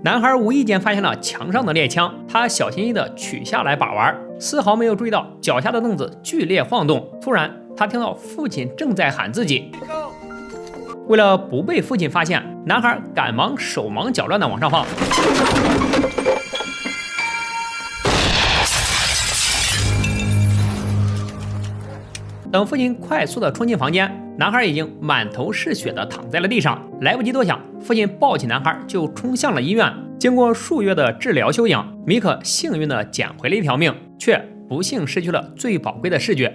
男孩无意间发现了墙上的猎枪，他小心翼翼地取下来把玩，丝毫没有注意到脚下的凳子剧烈晃动。突然，他听到父亲正在喊自己。为了不被父亲发现，男孩赶忙手忙脚乱地往上放。等父亲快速地冲进房间，男孩已经满头是血地躺在了地上。来不及多想，父亲抱起男孩就冲向了医院。经过数月的治疗休养，米可幸运地捡回了一条命，却不幸失去了最宝贵的视觉。